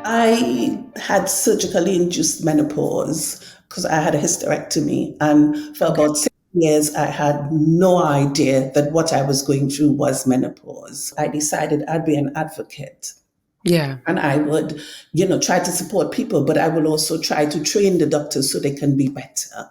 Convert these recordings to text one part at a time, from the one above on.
I had surgically induced menopause because I had a hysterectomy. And for Okay. about 6 years, I had no idea that what I was going through was menopause. I decided I'd be an advocate. Yeah. And I would, try to support people, but I will also try to train the doctors so they can be better.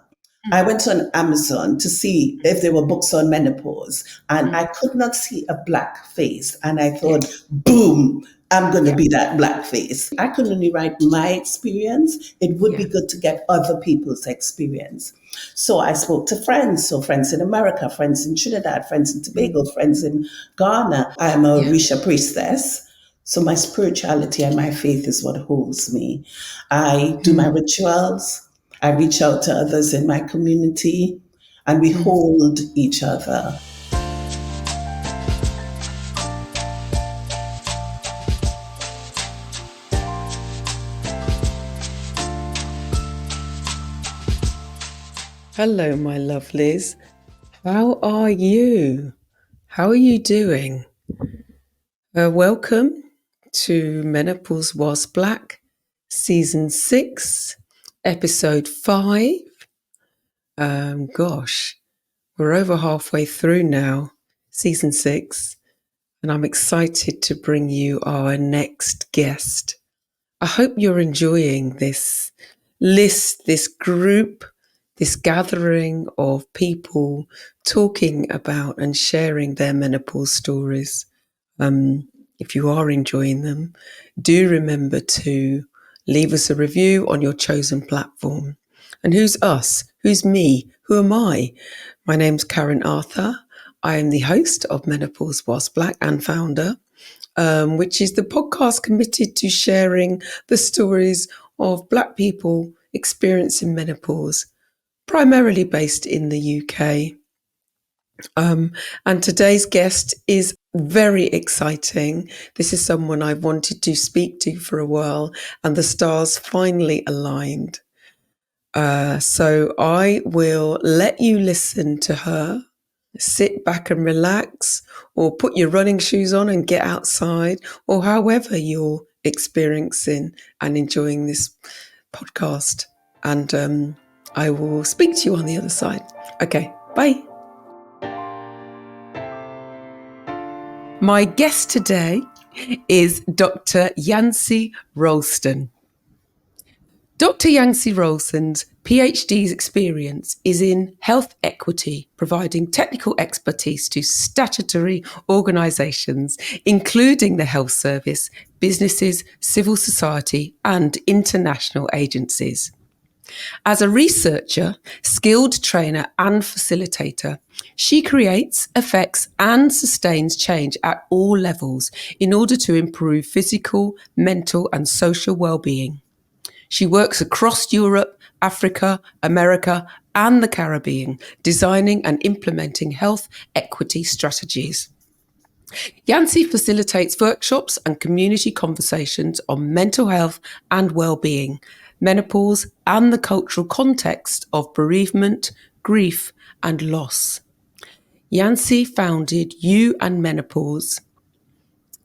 I went on Amazon to see if there were books on menopause, and I could not see a black face. And I Yeah. thought, boom, I'm going to Yeah. be that black face. I could only write my experience. It would be Yeah. good to get other people's experience. So I spoke to friends, so friends in America, friends in Trinidad, friends in Tobago, friends in Ghana. I'm a Yeah. Risha priestess. So my spirituality and my faith is what holds me. I do my rituals. I reach out to others in my community, and we hold each other. Hello, my lovelies. How are you? How are you doing? Welcome to Menopause Was Black, Season 6, Episode 5. Gosh, we're over halfway through now, Season 6, and I'm excited to bring you our next guest. I hope you're enjoying this list, this group, this gathering of people talking about and sharing their menopause stories. If you are enjoying them, do remember to leave us a review on your chosen platform. And who's us? Who's me? Who am I? My name's Karen Arthur. I am the host of Menopause Was Black and founder, which is the podcast committed to sharing the stories of Black people experiencing menopause, primarily based in the UK. And today's guest is very exciting. This is someone I've wanted to speak to for a while, and the stars finally aligned. So I will let you listen to her. Sit back and relax, or put your running shoes on and get outside, or however you're experiencing and enjoying this podcast. And I will speak to you on the other side. Okay, bye. My guest today is Dr. Yansie Rolston. Dr. Yansie Rolston's PhD's experience is in health equity, providing technical expertise to statutory organisations, including the health service, businesses, civil society, and international agencies. As a researcher, skilled trainer, and facilitator, she creates, affects, and sustains change at all levels in order to improve physical, mental, and social well-being. She works across Europe, Africa, America, and the Caribbean, designing and implementing health equity strategies. Yansie facilitates workshops and community conversations on mental health and well-being, menopause, and the cultural context of bereavement, grief, and loss. Yansie founded You and Menopause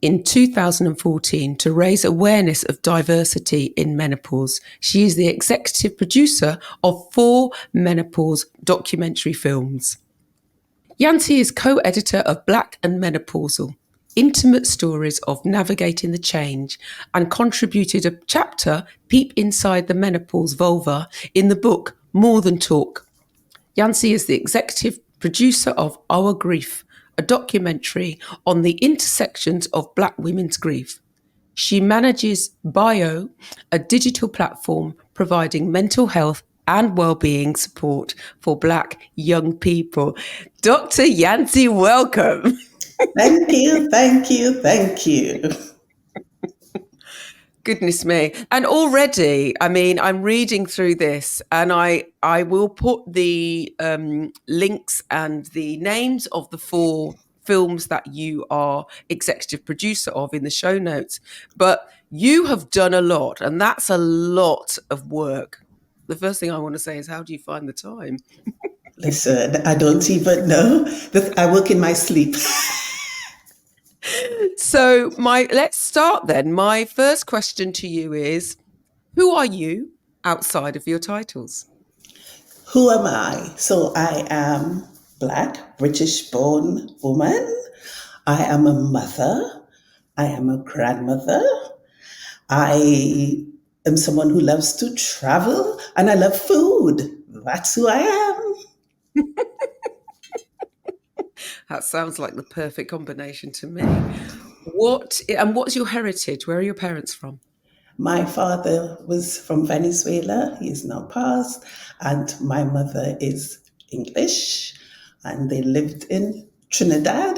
in 2014 to raise awareness of diversity in menopause. She is the executive producer of 4 menopause documentary films. Yansie is co-editor of Black and Menopausal, Intimate Stories of Navigating the Change, and contributed a chapter, Peep Inside the Menopause Vulva, in the book More Than Talk. Yansie is the executive producer of Our Grief, a documentary on the intersections of Black women's grief. She manages Bio, a digital platform providing mental health and well-being support for Black young people. Dr. Yansie, welcome. Thank you, thank you, thank you. Goodness me. And already, I mean, I'm reading through this, and I will put the links and the names of the 4 films that you are executive producer of in the show notes. But you have done a lot, and that's a lot of work. The first thing I want to say is, how do you find the time? Listen, I don't even know. I work in my sleep. So let's start then. My first question to you is, who are you outside of your titles? Who am I? So I am Black, British born woman. I am a mother. I am a grandmother. I am someone who loves to travel and I love food. That's who I am. That sounds like the perfect combination to me. What's your heritage? Where are your parents from? My father was from Venezuela. He is now passed. And my mother is English. And they lived in Trinidad.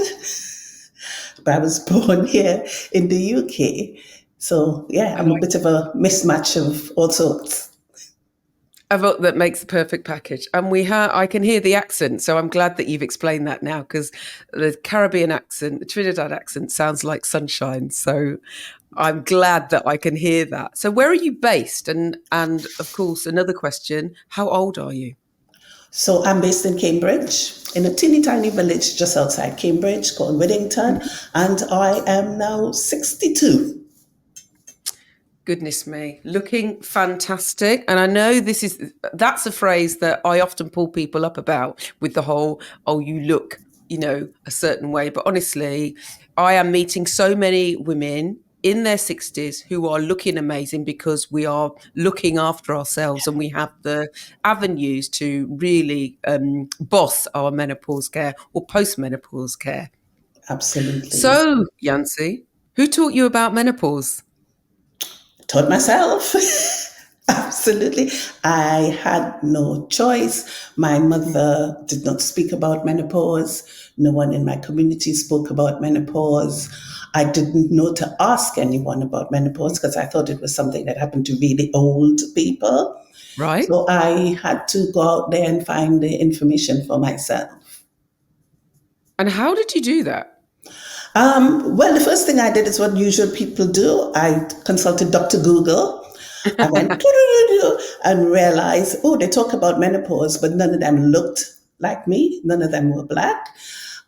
But I was born here in the UK. So, yeah, I I'm a like bit of a mismatch of all sorts. I vote that makes the perfect package. And I can hear the accent. So I'm glad that you've explained that now, because the Caribbean accent, the Trinidad accent sounds like sunshine. So I'm glad that I can hear that. So where are you based? And of course, another question, how old are you? So, I'm based in Cambridge, in a teeny tiny village just outside Cambridge called Whittington. And I am now 62. Goodness me, looking fantastic. And I know that's a phrase that I often pull people up about, with the whole, oh, you look, a certain way. But honestly, I am meeting so many women in their 60s who are looking amazing because we are looking after ourselves and we have the avenues to really boss our menopause care or post-menopause care. Absolutely. So, Yancy, who taught you about menopause? Taught myself. Absolutely. I had no choice. My mother did not speak about menopause. No one in my community spoke about menopause. I didn't know to ask anyone about menopause because I thought it was something that happened to really old people. Right? So I had to go out there and find the information for myself. And how did you do that? Well, the first thing I did is what usual people do. I consulted Dr. Google. I went and realized, oh, they talk about menopause, but none of them looked like me. None of them were Black.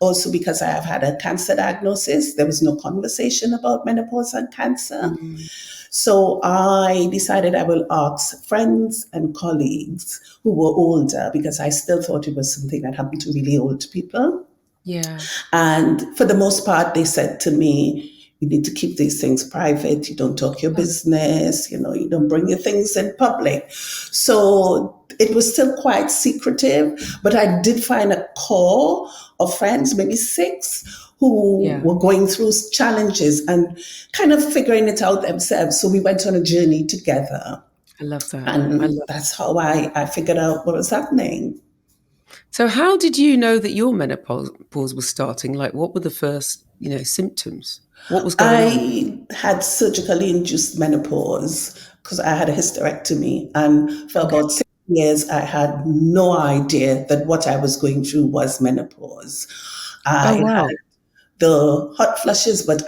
Also, because I have had a cancer diagnosis, there was no conversation about menopause and cancer. Mm, So I decided I will ask friends and colleagues who were older because I still thought it was something that happened to really old people. yeah. And for the most part, they said to me, you need to keep these things private. You don't talk your Oh, business, you don't bring your things in public. So it was still quite secretive, but I did find a core of friends, maybe six, who yeah. were going through challenges and kind of figuring it out themselves. So we went on a journey together. I love that. I And love that's how I figured out what was happening. So how did you know that your menopause was starting? Like, what were the first, symptoms? What was going on? I had surgically induced menopause because I had a hysterectomy. And for Okay. about 6 years, I had no idea that what I was going through was menopause. Oh, I had wow. the hot flushes, but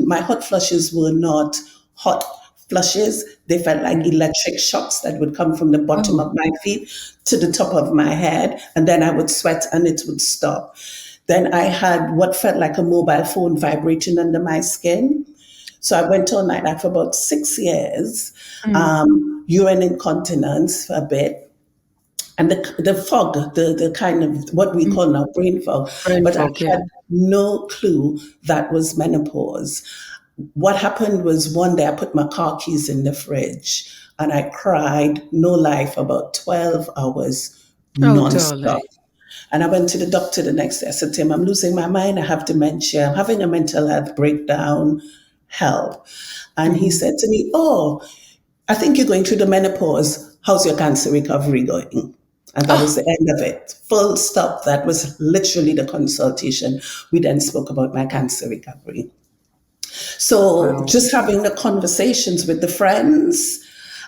my hot flushes were not hot flushes. They felt like Mm. electric shocks that would come from the bottom Oh, of my feet to the top of my head. And then I would sweat and it would stop. Then I had what felt like a mobile phone vibrating under my skin. So I went on like that for about 6 years, mm. urine incontinence for a bit, and the fog, the kind of what we Mm. call now brain fog. Brain But I fog, yeah. had no clue that was menopause. What happened was one day I put my car keys in the fridge and I cried, no lie, for about 12 hours Oh, nonstop. darling. And I went to the doctor the next day. I said to him, I'm losing my mind. I have dementia. I'm having a mental health breakdown. Help. And he Hmm. said to me, oh, I think you're going through the menopause. How's your cancer recovery going? And that was Oh, the end of it. Full stop. That was literally the consultation. We then spoke about my cancer recovery. So wow. just having the conversations with the friends,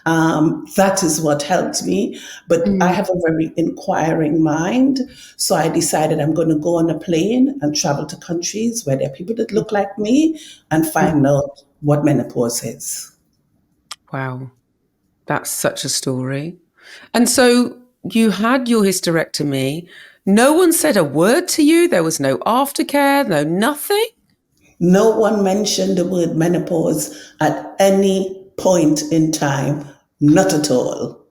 that is what helped me. But I Mm. have a very inquiring mind. So I decided I'm going to go on a plane and travel to countries where there are people that look like me and Mm. find out what menopause is. Wow. That's such a story. And so you had your hysterectomy. No one said a word to you. There was no aftercare, no nothing. No one mentioned the word menopause at any point in time. Not at all.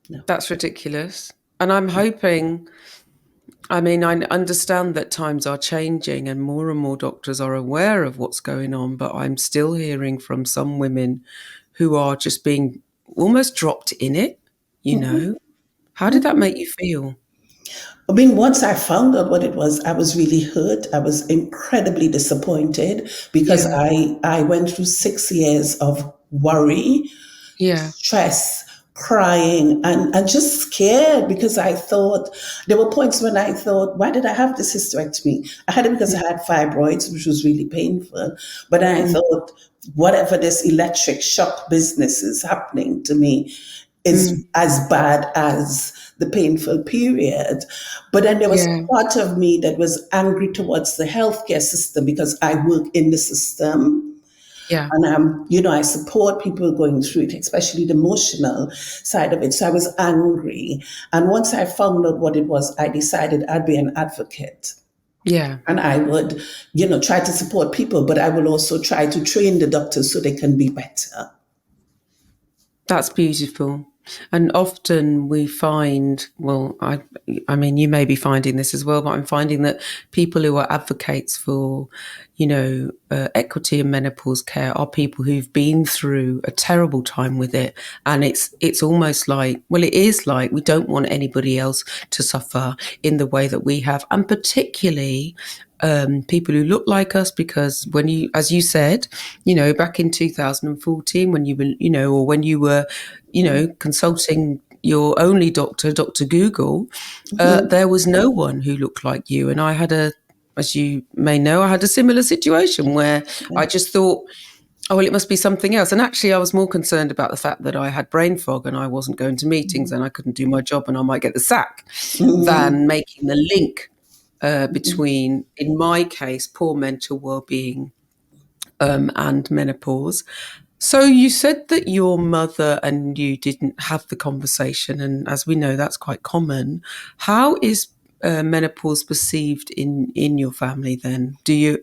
No. That's ridiculous. And I'm hoping, I mean, I understand that times are changing and more doctors are aware of what's going on, but I'm still hearing from some women who are just being almost dropped in it, you know. How did that make you feel? I mean, once I found out what it was, I was really hurt. I was incredibly disappointed because Yeah. I went through 6 years of worry, Yeah. stress, crying, and just scared because I thought there were points when I thought, why did I have this hysterectomy? I had it because I had fibroids, which was really painful. But then I Mm. thought, whatever this electric shock business is happening to me is Mm. as bad as the painful period. But then there was Yeah. part of me that was angry towards the healthcare system because I work in the system. Yeah. And I support people going through it, especially the emotional side of it. So I was angry. And once I found out what it was, I decided I'd be an advocate. Yeah. And I would, try to support people, but I will also try to train the doctors so they can be better. That's beautiful. And often we find, well, I mean, you may be finding this as well, but I'm finding that people who are advocates for, equity in menopause care are people who've been through a terrible time with it. And it's almost like, well, it is like we don't want anybody else to suffer in the way that we have. And particularly people who look like us, because when you, as you said, back in 2014, when you were, or when you were, consulting your only doctor, Dr. Google, there was no one who looked like you. And I had as you may know, I had a similar situation where I just thought, oh, well, it must be something else. And actually, I was more concerned about the fact that I had brain fog and I wasn't going to meetings and I couldn't do my job and I might get the sack Mhm. than making the link between, in my case, poor mental well-being and menopause. So you said that your mother and you didn't have the conversation, and as we know, that's quite common. How is menopause perceived in your family then? Do you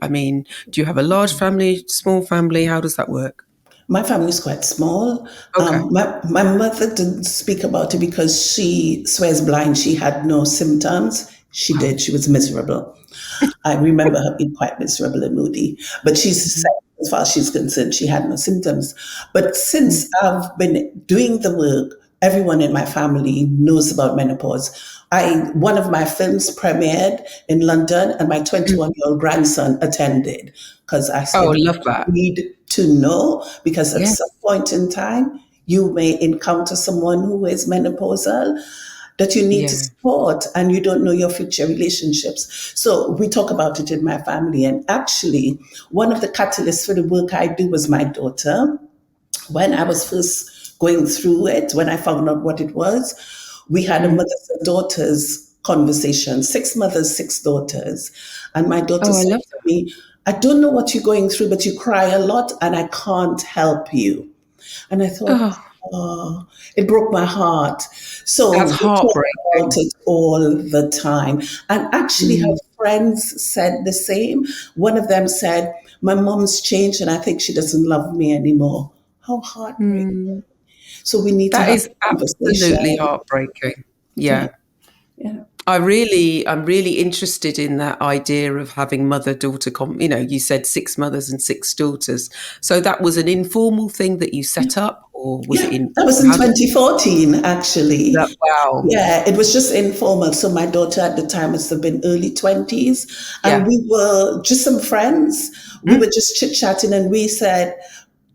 have a large family, small family? How does that work? My family is quite small. Okay. My mother didn't speak about it because she swears blind. She had no symptoms. She Wow. did. She was miserable. I remember her being quite miserable and moody. But she's said, as far as she's concerned, she had no symptoms. But since I've been doing the work, everyone in my family knows about menopause. One of my films premiered in London, and my 21-year-old grandson attended because I Oh, I said, love you that. need to know because at Yeah. some point in time, you may encounter someone who is menopausal that you need to Yeah. support and you don't know your future relationships. So we talk about it in my family. And actually, one of the catalysts for the work I do was my daughter. When I was first going through it, when I found out what it was, we had a Mm. mothers and daughters conversation, 6 mothers, 6 daughters. And my daughter Oh, I said love to that. me, I don't know what you're going through, but you cry a lot and I can't help you. And I thought, Oh, oh, it broke my heart. that's So we talk about heartbreaking. it all the time. And actually, her Mm. friends said the same. One of them said, my mom's changed and I think she doesn't love me anymore. How heartbreaking. Mm. So we need to That have is a conversation. absolutely heartbreaking. Yeah, Yeah. yeah. I'm really interested in that idea of having mother-daughter. You said 6 mothers and 6 daughters. So that was an informal thing that you set up, or was Yeah, it in? that was in How did 2014, actually. that? Wow. Yeah, it was just informal. So my daughter at the time must have been early 20s. And Yeah. we were just some friends. We were Mm. just chit-chatting and we said,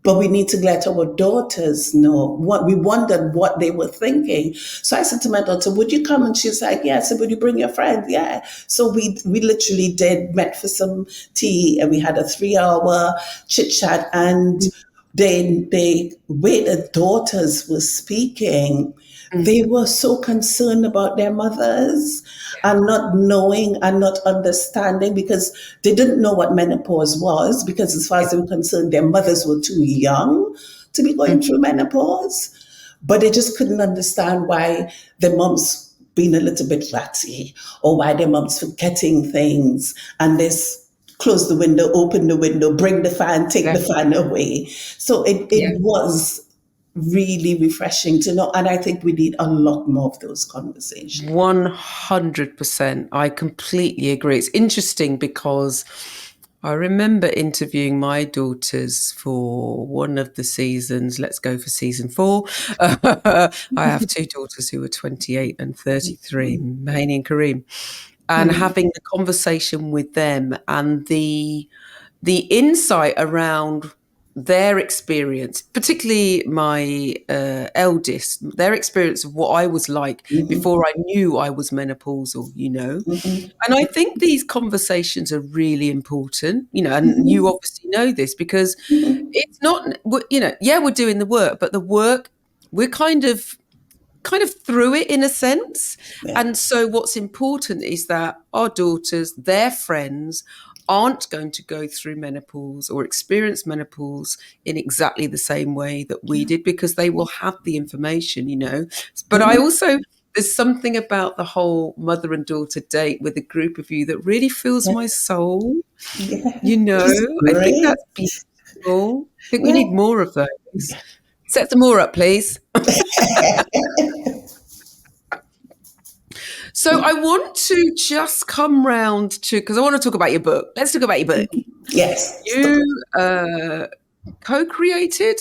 but we need to let our daughters know what we wondered what they were thinking. So I said to my daughter, would you come? And she's like, yeah. I said, would you bring your friend? Yeah. So we literally did met for some tea and we had a 3 hour chit chat and the way the daughters were speaking, Mm. they were so concerned about their mothers and not knowing and not understanding because they didn't know what menopause was because as far Yeah. as they were concerned, their mothers were too young to be going Mm. through menopause. But they just couldn't understand why their moms being a little bit ratty or why their moms forgetting things and this close the window, open the window, bring the fan, take Yeah. the fan away. So Yeah. it was really refreshing to know. And I think we need a lot more of those conversations. 100%. I completely agree. It's interesting because I remember interviewing my daughters for one of the seasons. Let's go for season 4. I have two daughters who are 28 and 33, Mahani and Kareem, and having the conversation with them and the insight around their experience, particularly my eldest, their experience of what I was like before I knew I was menopausal, And I think these conversations are really important, and you obviously know this because it's not, yeah, we're doing the work, but the work, we're kind of through it in a sense. Yeah. And so what's important is that our daughters, their friends, aren't going to go through menopause or experience menopause in exactly the same way that we did because they will have the information. But I also, there's something about the whole mother and daughter date with a group of you that really fills my soul. Yeah. It's I think great. that's beautiful. I think we Yeah. need more of those. Set some more up, please. So I want to just come round to, because I want to talk about your book. Let's talk about your book. Yes. You co-created.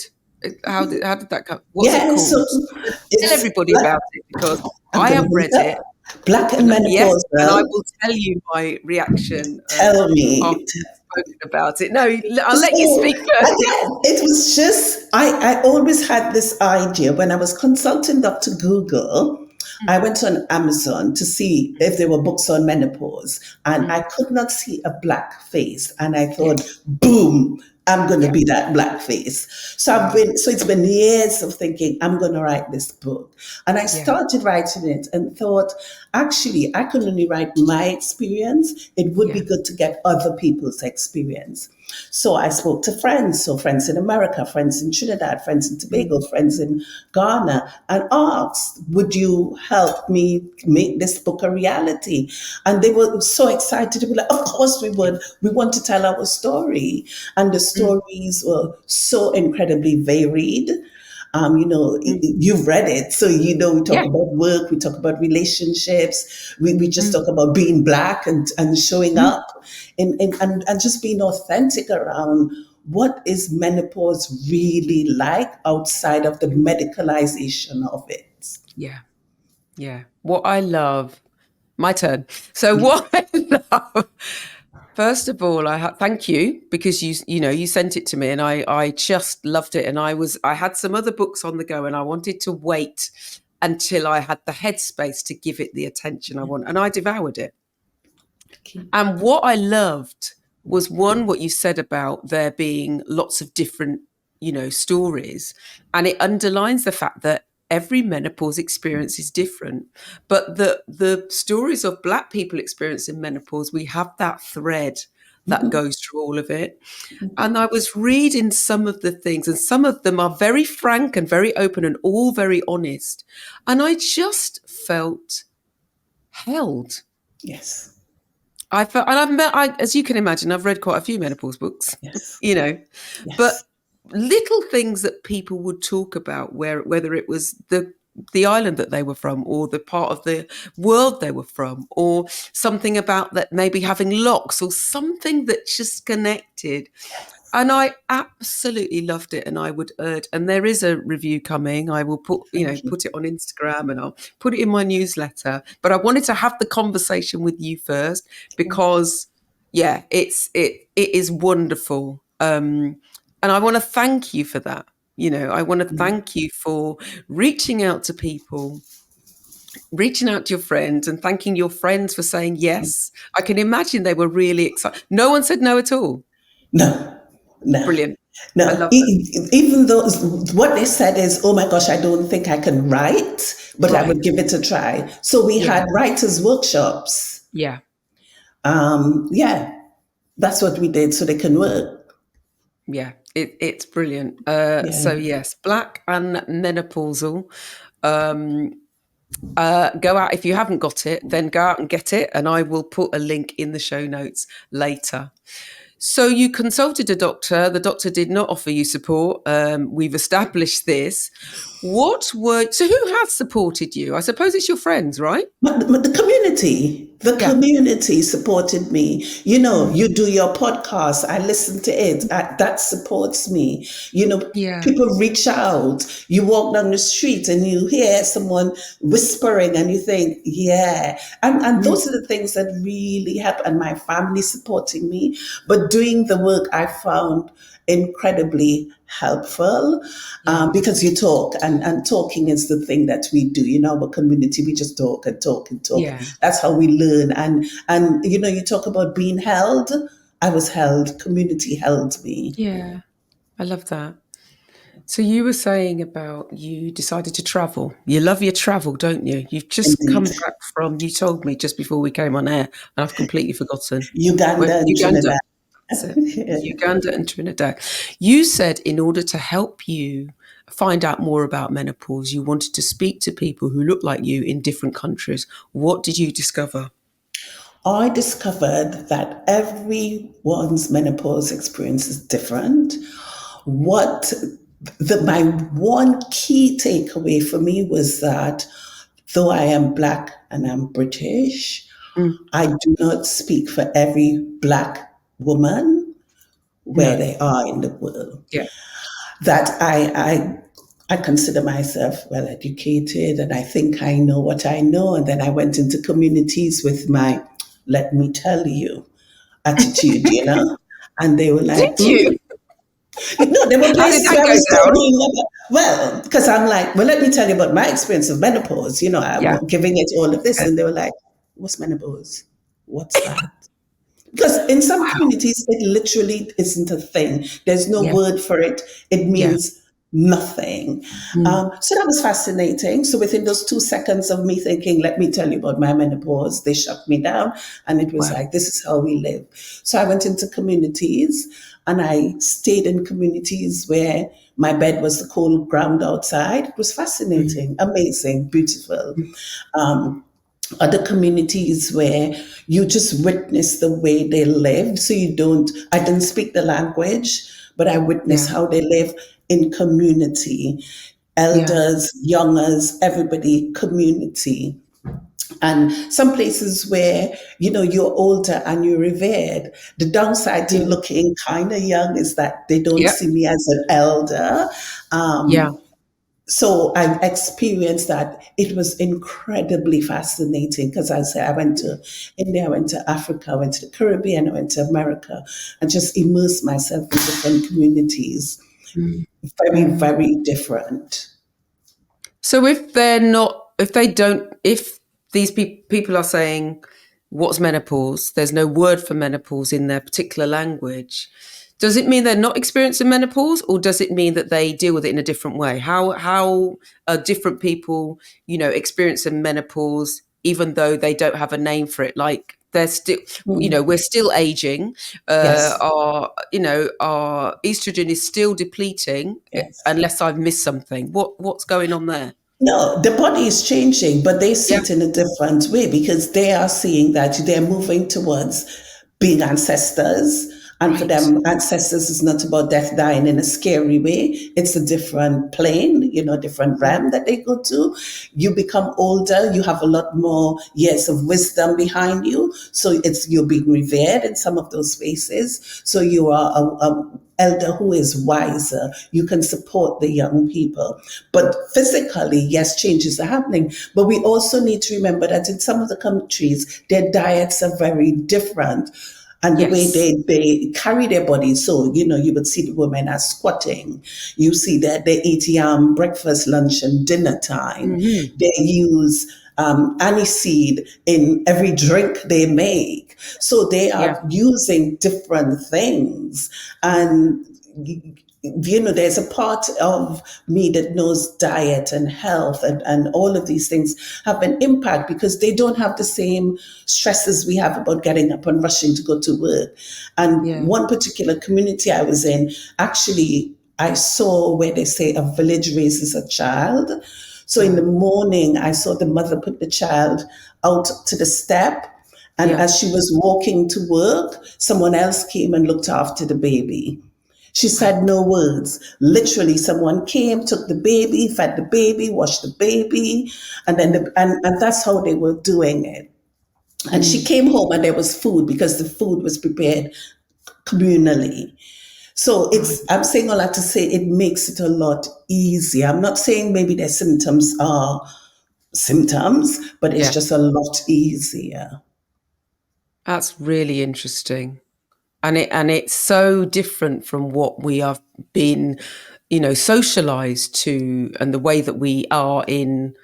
How did that go? What's it Yeah. So called? Tell it's everybody black. about it because I'm I going have to read look it. up Black and Yes, and I Menopausal. will tell you my reaction Tell after me. I've spoken about it. No, I'll let you So speak first. again, it was just I always had this idea when I was consulting Dr. Google. I went on Amazon to see if there were books on menopause, and I could not see a black face. And I Yeah, thought, boom, I'm going to yeah, be that black face. wow, So it's been years of thinking I'm going to write this book, and I yeah, started writing it and thought, actually, I can only write my experience. It would be yeah, good to get other people's experience. So I spoke to friends, so friends in America, friends in Trinidad, friends in Tobago, friends in Ghana, and asked, would you help me make this book a reality? And they were so excited. They were like, of course we would. We want to tell our story. And the mm, stories were so incredibly varied. mm, You've read it. So, we talk yeah, about work, we talk about relationships, we just mm, talk about being black and showing mm, up and just being authentic around what is menopause really like outside of the medicalization of it. yeah. Yeah. What I love, my turn. So what I love, first of all, thank you because you sent it to me and I just loved it. And I had some other books on the go and I wanted to wait until I had the headspace to give it the attention I want. And I devoured it. And what I loved was one, what you said about there being lots of different, stories. And it underlines the fact that every menopause experience is different. But the stories of Black people experiencing menopause, we have that thread that goes through all of it. And I was reading some of the things, and some of them are very frank and very open and all very honest. And I just felt held. Yes, I felt, and as you can imagine, I've read quite a few menopause books, yes, you know, yes. but little things that people would talk about, whether it was the island that they were from, or the part of the world they were from, or something about that maybe having locks, or something that just connected. And I absolutely loved it, and I would urge. And there is a review coming. I will Thank you. put it on Instagram, and I'll put it in my newsletter. But I wanted to have the conversation with you first because, yeah, it is wonderful, and I want to thank you for that. I want to thank you for reaching out to people, reaching out to your friends, and thanking your friends for saying yes. I can imagine they were really excited. No one said no at all. No, no, Brilliant. I no. love that. Even though what they said is, oh my gosh, I don't think I can write, but I Right. would give it a try. So we Yeah. had writers' workshops. Yeah. Yeah, that's what we did so they can work. Yeah. It's brilliant. Yeah. So yes, Black and menopausal. Um, Go out. If you haven't got it, then go out and get it. And I will put a link in the show notes later. So you consulted a doctor. The doctor did not offer you support. We've established this. So who has supported you? I suppose it's your friends, right? But the Yeah. community supported me. Mm. You do your podcast, I listen to it. That supports me. Yeah. People reach out. You walk down the street and you hear someone whispering and you think, yeah. And Mm. those are the things that really help. And my family supporting me. But doing the work, I found incredibly helpful, Yeah. because you talk, and talking is the thing that we do. Our community, we just talk and talk and talk. Yeah. That's how we learn. And you talk about being held. I was held. Community held me. Yeah. I love that. So you were saying about you decided to travel. You love your travel, don't you? You've just Indeed. come back from, you told me just before we came on air, and I've completely forgotten. Where? Uganda and Uganda. Trinidad. That's it. Yeah. Uganda and Trinidad. You said in order to help you find out more about menopause, you wanted to speak to people who look like you in different countries. What did you discover? I discovered that everyone's menopause experience is different. What my one key takeaway for me was that though I am Black and I'm British, Mm, I do not speak for every Black woman where no. they are in the world. Yeah. That I consider myself well educated and I think I know what I know. And then I went into communities with my let me tell you attitude. And they were Did like, you? no, there were How did places that where I go was told, down? well, because I'm like, well, let me tell you about my experience of menopause. Yeah. I'm giving it all of this. Yeah. And they were like, what's menopause? What's that? Because in some communities, it literally isn't a thing. There's no Yeah. word for it. It Yeah. means nothing. Mm, So that was fascinating. So within those 2 seconds of me thinking, let me tell you about my menopause, they shut me down. And it was wow. like, this is how we live. So I went into communities and I stayed in communities where my bed was the cold ground outside. It was Mm, fascinating, amazing, beautiful. mm, Um, Other communities where you just witness the way they live. So I didn't speak the language, but I witnessed yeah. how they live in community. Yeah. Elders, youngers, everybody, community. And some places where, you're older and you're revered. The downside to Yeah. looking kind of young is that they don't Yeah. see me as an elder. Yeah. So I experienced that. It was incredibly fascinating because I said I went to India, I went to Africa, I went to the Caribbean, I went to America, and just immersed myself in different communities. Mm, Very, mm. very different. So if they're not, if they don't, if these people are saying, what's menopause? There's no word for menopause in their particular language. Does it mean they're not experiencing menopause, or does it mean that they deal with it in a different way? How are different people, experiencing menopause, even though they don't have a name for it? Like they're still, Hmm. we're still aging. Yes, Our estrogen is still depleting, yes. unless I've missed something. What's going on there? No, the body is changing, but they see Yeah. it in a different way because they are seeing that they're moving towards being ancestors. And for Right. them, ancestors is not about death dying in a scary way. It's a different plane, different Yeah. realm that they go to. You become older, you have a lot more years of wisdom behind you. So you're being revered in some of those spaces. So you are a elder who is wiser. You can support the young people. But physically, yes, changes are happening. But we also need to remember that in some of the countries, their diets are very different. And the way Yes. they carry their bodies. So, you would see the women are squatting. You see that they eat breakfast, lunch, and dinner time. Hmm. They use aniseed in every drink they make. So they Yeah. are using different things. And there's a part of me that knows diet and health and all of these things have an impact because they don't have the same stresses we have about getting up and rushing to go to work. And Yeah. one particular community I was in, actually, I saw where they say a village raises a child. So in the morning, I saw the mother put the child out to the step. And Yeah. as she was walking to work, someone else came and looked after the baby. She said no words. Literally, someone came, took the baby, fed the baby, washed the baby, and then and that's how they were doing it. And she came home and there was food because the food was prepared communally. So I'm saying all that to say it makes it a lot easier. I'm not saying maybe their symptoms are symptoms, but it's Yeah. just a lot easier. That's really interesting. And it's so different from what we have been, socialized to, and the way that we are in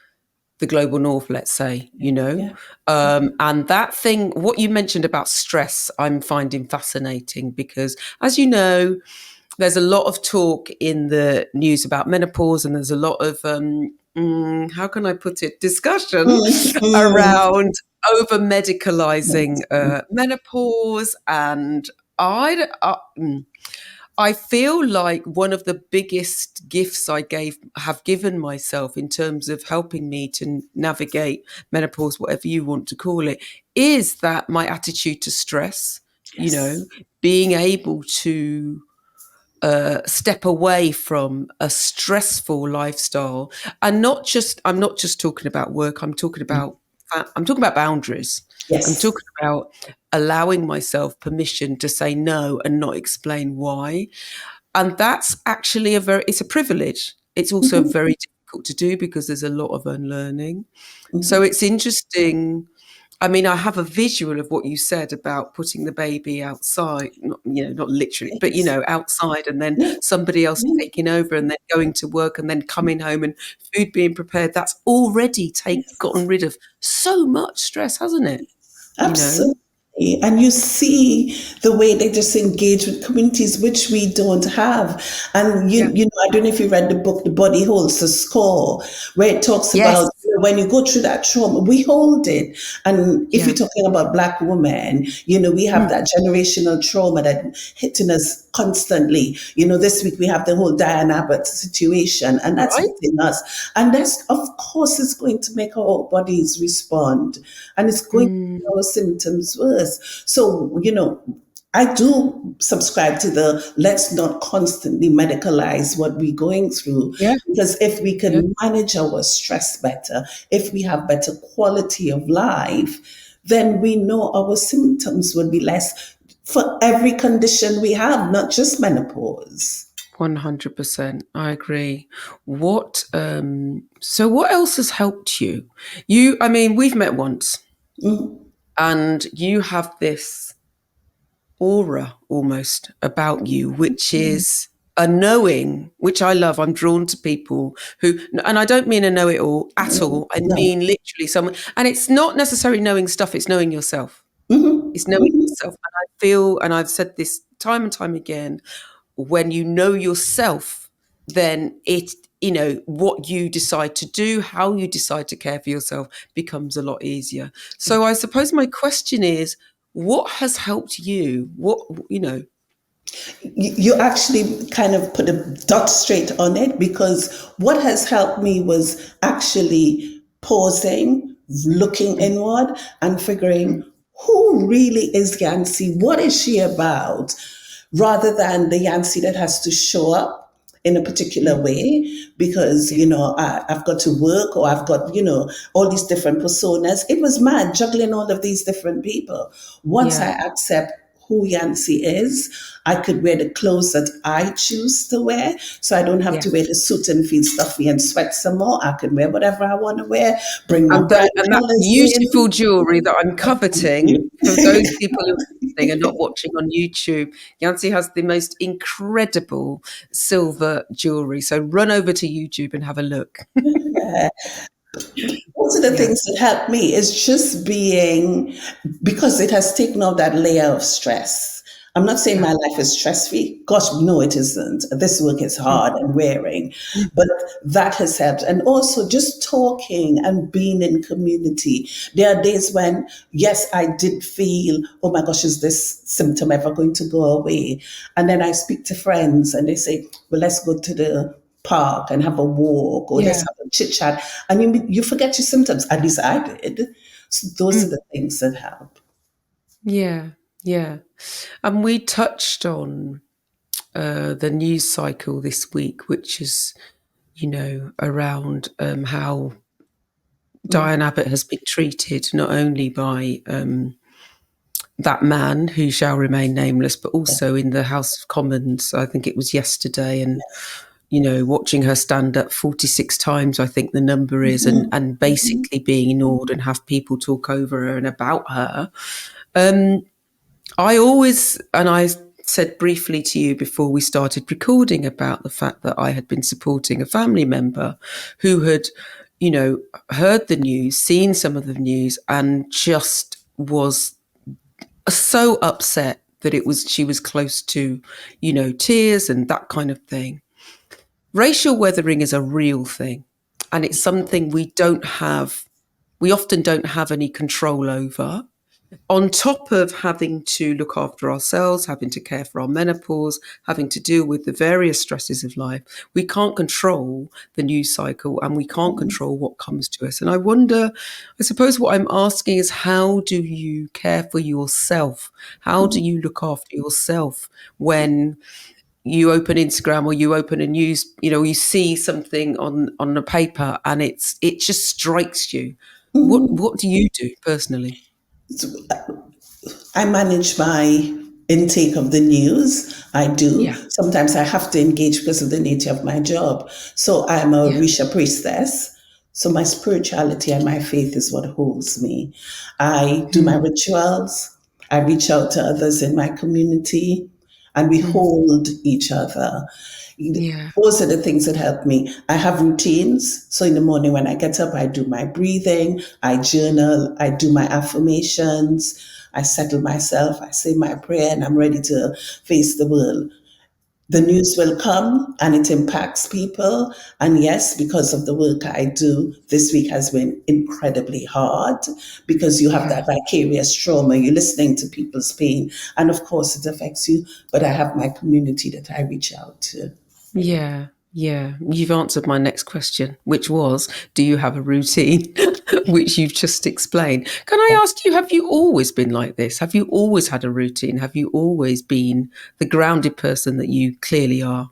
the global north, let's say, Yeah. and that thing, what you mentioned about stress, I'm finding fascinating because, as you know, there's a lot of talk in the news about menopause, and there's a lot of how can I put it, discussion Mm, around over medicalizing mm. menopause. And I, I, mm, I feel like one of the biggest gifts have given myself in terms of helping me to navigate menopause, whatever you want to call it, is that my attitude to stress, Yes. being able to step away from a stressful lifestyle, and I'm not just talking about work. I'm talking about boundaries. I'm Yes. talking about allowing myself permission to say no and not explain why. And that's actually it's a privilege. It's also Mhm, very difficult to do because there's a lot of unlearning. So mhm. it's interesting. I mean, I have a visual of what you said about putting the baby outside, not literally, but, Yes. outside, and then Yeah. somebody else Yeah. taking over, and then going to work, and then coming home and food being prepared. That's already Yes. gotten rid of so much stress, hasn't it? You know? Absolutely. And you see the way they just engage with communities, which we don't have. And Yeah. I don't know if you read the book, The Body Holds the Score, where it talks Yes. about when you go through that trauma, we hold it. And if Yeah. you're talking about Black women, we have Mm. that generational trauma that hitting us constantly. This week we have the whole Diane Abbott situation, and that's Right? hitting us. And that's, of course, is going to make our bodies respond, and it's going to Mm. make our symptoms worse. So, I do subscribe to the let's not constantly medicalize what we're going through, Yeah. because if we Yeah. can manage our stress better, if we have better quality of life, then we know our symptoms would be less for every condition we have, not just menopause. 100%. I agree. So what else has helped you? I mean, we've met once, Mhm. and you have this aura almost about you, which is a knowing, which I love. I'm drawn to people and I don't mean a know it all at all. I No. mean literally someone, and it's not necessarily knowing stuff, it's knowing yourself. Mhm. It's knowing Mhm. yourself. And I feel, and I've said this time and time again, when you know yourself, then what you decide to do, how you decide to care for yourself becomes a lot easier. So I suppose my question is, what has helped you? You actually kind of put a dot straight on it, because what has helped me was actually pausing, looking Mm, inward, and mm, figuring who really is Yansie? What is she about? Rather than the Yansie that has to show up in a particular mm, way because, yeah, I've got to work, or I've got, all these different personas. It was mad juggling all of these different people. Once I yeah, accept who Yancy is, I could wear the clothes that I choose to wear. So I don't have yeah. to wear the suit and feel stuffy and sweat some more. I can wear whatever I want to wear, bring my bright And that colors beautiful in. jewellery that I'm Thank coveting, you. for those people who are listening and not watching on YouTube, Yancy has the most incredible silver jewellery. So run over to YouTube and have a look. One of the Yeah, things that helped me is just being, because it has taken out that layer of stress. I'm not saying yeah. my life is stress free. Gosh, no, it isn't. This work is Mm, hard and wearing, mm, but that has helped. And also just talking and being in community. There are days when, yes, I did feel, oh my gosh, is this symptom ever going to go away? And then I speak to friends and they say, well, let's go to the park and have a walk, or let's yeah, have a chit chat, and you forget your symptoms. At least I did. So those are the things that help. Yeah, yeah. And we touched on the news cycle this week, which is, around how Diane Abbott has been treated, not only by that man who shall remain nameless, but also in the House of Commons. I think it was yesterday, and watching her stand up 46 times, I think the number is, and basically being ignored and have people talk over her and about her. I said briefly to you before we started recording about the fact that I had been supporting a family member who had, heard the news, seen some of the news, and just was so upset that she was close to, tears and that kind of thing. Racial weathering is a real thing, and it's something we often don't have any control over. On top of having to look after ourselves, having to care for our menopause, having to deal with the various stresses of life, we can't control the news cycle and we can't control what comes to us. And I suppose what I'm asking is, how do you care for yourself? How do you look after yourself when you open Instagram or you open a news, you see something on a paper and it just strikes you? What do you do personally? I manage my intake of the news. I do. Yeah. Sometimes I have to engage because of the nature of my job. So I'm a Yeah. Risha priestess. So my spirituality and my faith is what holds me. I do my rituals. I reach out to others in my community, and we hold each other. Yeah. Those are the things that help me. I have routines. So in the morning when I get up, I do my breathing, I journal, I do my affirmations, I settle myself, I say my prayer, and I'm ready to face the world. The news will come and it impacts people. And yes, because of the work I do, this week has been incredibly hard because you have Yeah. that vicarious trauma. You're listening to people's pain. And of course, it affects you. But I have my community that I reach out to. Yeah. Yeah. You've answered my next question, which was, do you have a routine? Which you've just explained. Can I ask you, have you always been like this? Have you always had a routine? Have you always been the grounded person that you clearly are?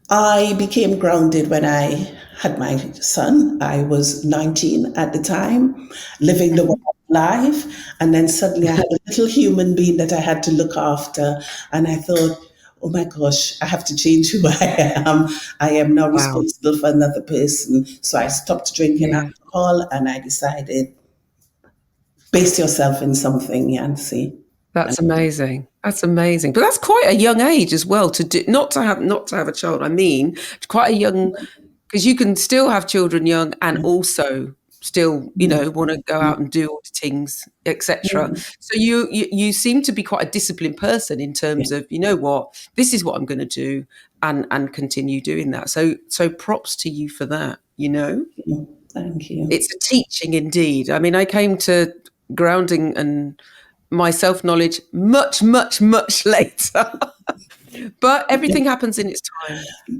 I became grounded when I had my son. I was 19 at the time, living the wild life. And then suddenly I had a little human being that I had to look after. And I thought, oh my gosh, I have to change who I am. I am now Wow. responsible for another person. So I stopped drinking Yeah. alcohol and I decided, base yourself in something, Yancie. That's amazing. That's amazing. But that's quite a young age as well to do, not to have a child. I mean, quite a young, because you can still have children young and also still, want to go out and do all the things, etc. So you seem to be quite a disciplined person in Yeah. terms of, what, this is what I'm going to do, and continue doing that. So props to you for that, Thank you. It's a teaching indeed. I mean, I came to grounding and my self-knowledge much, much, much later. But everything happens in its time.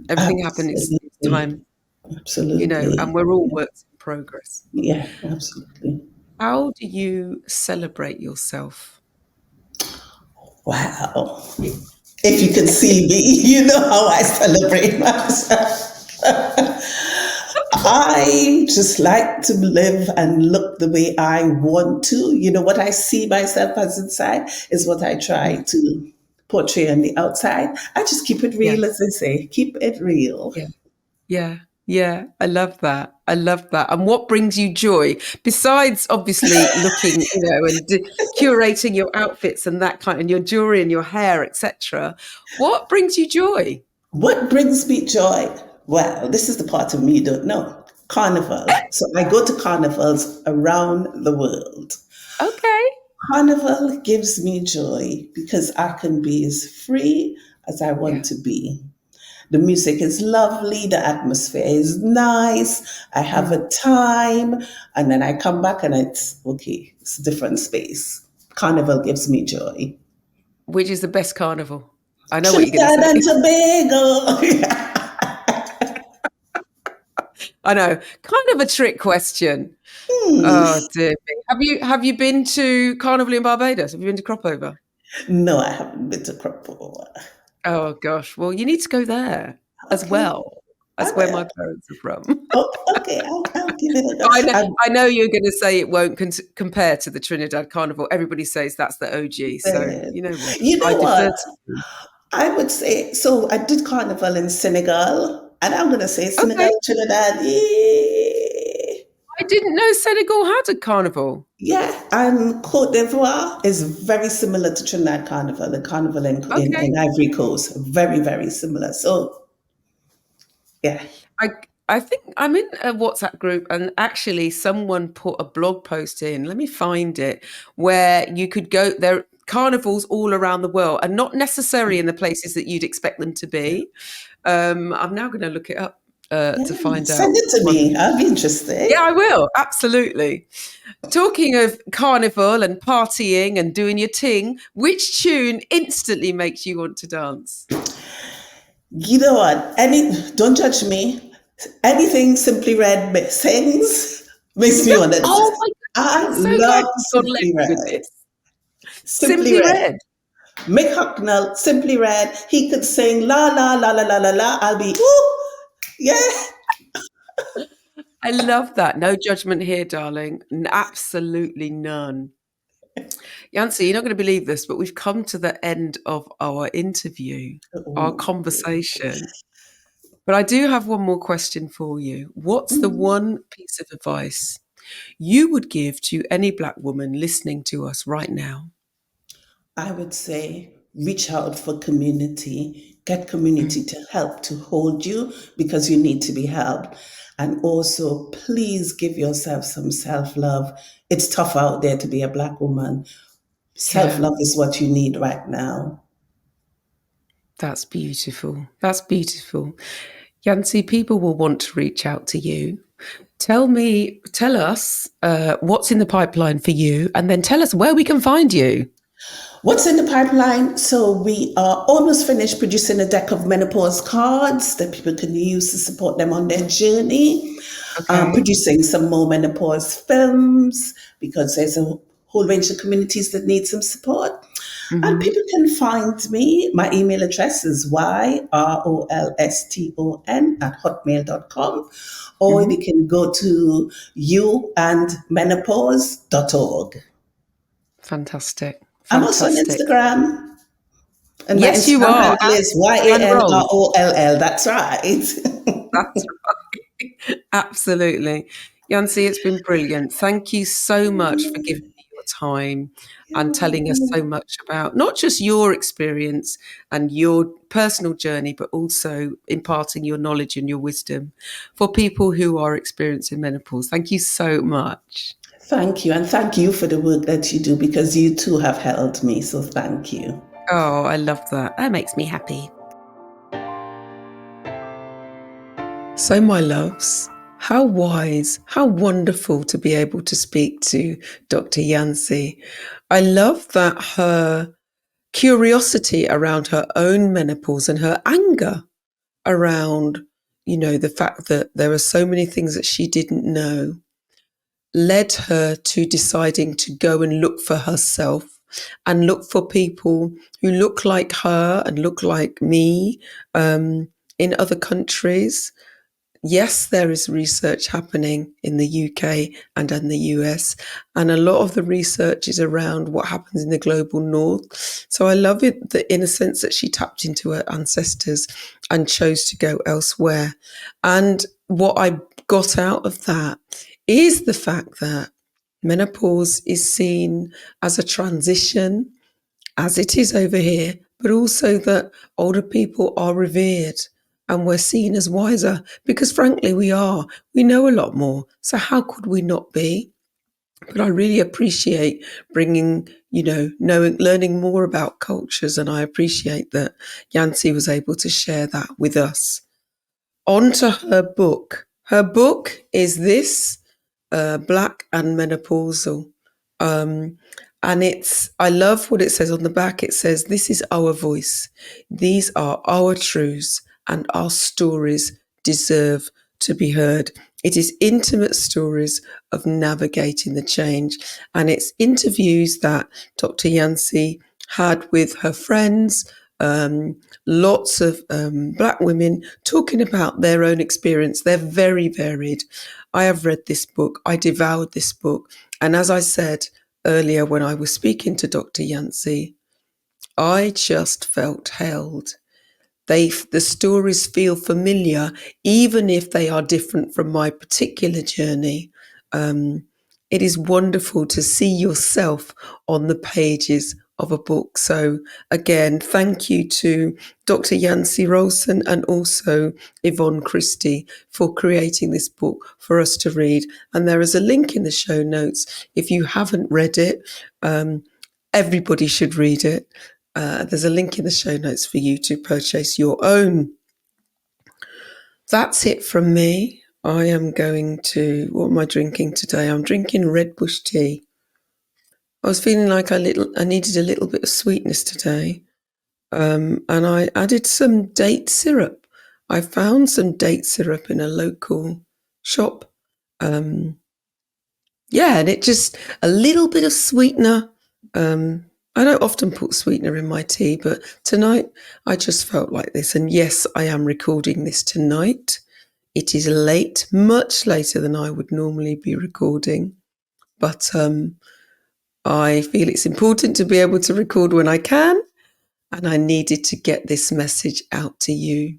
Everything happens in its Absolutely. time, Absolutely. and we're all works in progress. Yeah, absolutely. How do you celebrate yourself? Wow. If you can see me, you know how I celebrate myself. I just like to live and look the way I want to. You know, what I see myself as inside is what I try to portray on the outside. I just keep it Yeah, real, as they say. Keep it real. yeah, yeah, yeah. I love that. I love that. And what brings you joy, besides obviously looking, and curating your outfits and that and your jewelry and your hair, etc. What brings you joy? What brings me joy? Well, this is the part of me you don't know. Carnival. So I go to carnivals around the world. Okay. Carnival gives me joy because I can be as free as I Yeah. want to be. The music is lovely, the atmosphere is nice, I have a time, and then I come back and it's okay, it's a different space. Carnival gives me joy. Which is the best carnival? I know what you're going to Trinidad say. and Tobago. I know, kind of a trick question. Hmm. Oh dear me. Have you been to Carnival in Barbados? Have you been to Cropover? No, I haven't been to Cropper. Oh gosh. Well, you need to go there as Okay, well I as where will. my parents are from. Okay, I'll give it a go. I know you're going to say it won't compare to the Trinidad Carnival. Everybody says that's the OG. So you know what? You I know defer what? to you. I would say so. I did carnival in Senegal, and I'm gonna say Senegal, Okay. Trinidad. Yeah, I didn't know Senegal had a carnival. yeah. And Cote d'Ivoire is very similar to Trinidad Carnival. The carnival Okay. in Ivory Coast, very very similar. So yeah, I I think I'm in a WhatsApp group, and actually someone put a blog post in. Let me find it, where you could go there. Carnivals all around the world, and not necessarily in the places that you'd expect them to be. I'm now going to look it up yeah. to find out Send it which to one. me. I'll be interested. Yeah, I will. Absolutely. Talking of carnival and partying and doing your ting, which tune instantly makes you want to dance? You know what? Don't judge me. Anything Simply Red sings makes me Yeah. want to Oh dance. my I God, I'm so glad love you've gone Simply left with Red. this. Simply Simply Red. Red. Mick Hucknall, Simply Red. He could sing la la la la la la la. I'll be ooh, yeah. I love that. No judgment here, darling. Absolutely none. Yancy, you're not going to believe this, but we've come to the end of our interview, our Ooh. conversation. But I do have one more question for you. What's the Mhm. one piece of advice you would give to any Black woman listening to us right now? I would say reach out for community, get community Mm. to help to hold you because you need to be helped. And also, please give yourself some self love. It's tough out there to be a Black woman. Self Yeah, love is what you need right now. that's beautiful. That's beautiful. Yancy, people will want to reach out to you. Tell us what's in the pipeline for you, and then tell us where we can find you. What's in the pipeline? So we are almost finished producing a deck of menopause cards that people can use to support them on their journey. Okay. Producing some more menopause films because there's a whole range of communities that need some support. And Hmm. people can find me. My email address is yrolston@hotmail.com, or Hmm. they can go to youandmenopause.org. Fantastic. I'm also on Fantastic. Instagram, and my Yes, you Instagram are. handle At is Yan Roll. YANROLL. That's right. That's right. Absolutely. Yancy, it's been brilliant. Thank you so much for giving me your time and telling us so much about not just your experience and your personal journey, but also imparting your knowledge and your wisdom for people who are experiencing menopause. Thank you so much. Thank you. And thank you for the work that you do because you too have helped me. So thank you. Oh, I love that. That makes me happy. So, my loves, how wise, how wonderful to be able to speak to Dr. Yancy. I love that her curiosity around her own menopause and her anger around, the fact that there are so many things that she didn't know led her to deciding to go and look for herself and look for people who look like her and look like me in other countries. Yes, there is research happening in the UK and in the US, and a lot of the research is around what happens in the global north. So I love it that, in a sense, that she tapped into her ancestors and chose to go elsewhere. And what I got out of that is the fact that menopause is seen as a transition, as it is over here, but also that older people are revered and we're seen as wiser because, frankly, we are. We know a lot more. So, how could we not be? But I really appreciate bringing, learning more about cultures. And I appreciate that Yancy was able to share that with us. On to her book. Her book is this Black and Menopausal. Um, and I love what it says on the back. It says, "This is our voice. These are our truths, and our stories deserve to be heard." It is intimate stories of navigating the change, and it's interviews that Dr. Yansie had with her friends, lots of Black women talking about their own experience. They're very varied. I have read this book. I devoured this book. And as I said earlier when I was speaking to Dr. Yansie, I just felt held. The stories feel familiar, even if they are different from my particular journey. It is wonderful to see yourself on the pages of a book. So again, thank you to Dr. Yansie Rolston and also Yvonne Christie for creating this book for us to read. And there is a link in the show notes. If you haven't read it, everybody should read it. There's a link in the show notes for you to purchase your own. That's it from me. I am going to, what am I drinking today? I'm drinking Red Bush tea. I was feeling like I needed a little bit of sweetness today. And I added some date syrup. I found some date syrup in a local shop. And it just, a little bit of sweetener. I don't often put sweetener in my tea, but tonight I just felt like this. And yes, I am recording this tonight. It is late, much later than I would normally be recording. But I feel it's important to be able to record when I can. And I needed to get this message out to you.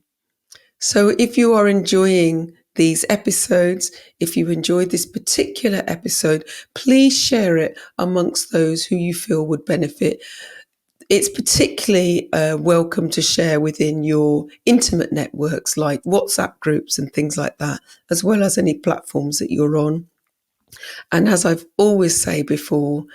So if you are enjoying these episodes, if you enjoyed this particular episode, please share it amongst those who you feel would benefit. It's particularly welcome to share within your intimate networks like WhatsApp groups and things like that, as well as any platforms that you're on. And as I've always said before,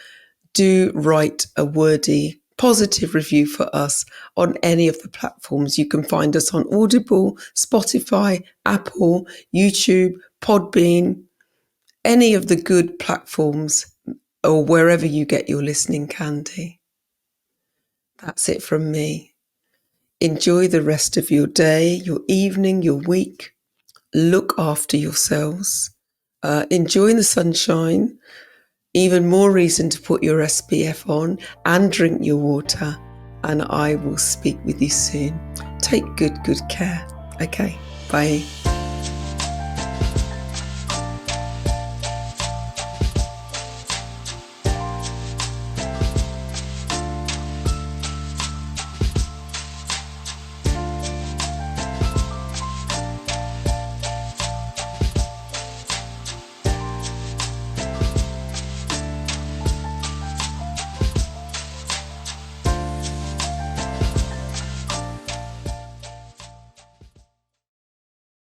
do write a wordy positive review for us on any of the platforms. You can find us on Audible, Spotify, Apple, YouTube, Podbean, any of the good platforms or wherever you get your listening candy. That's it from me. Enjoy the rest of your day, your evening, your week. Look after yourselves. Enjoy the sunshine. Even more reason to put your SPF on and drink your water. And I will speak with you soon. Take good care. Okay, bye.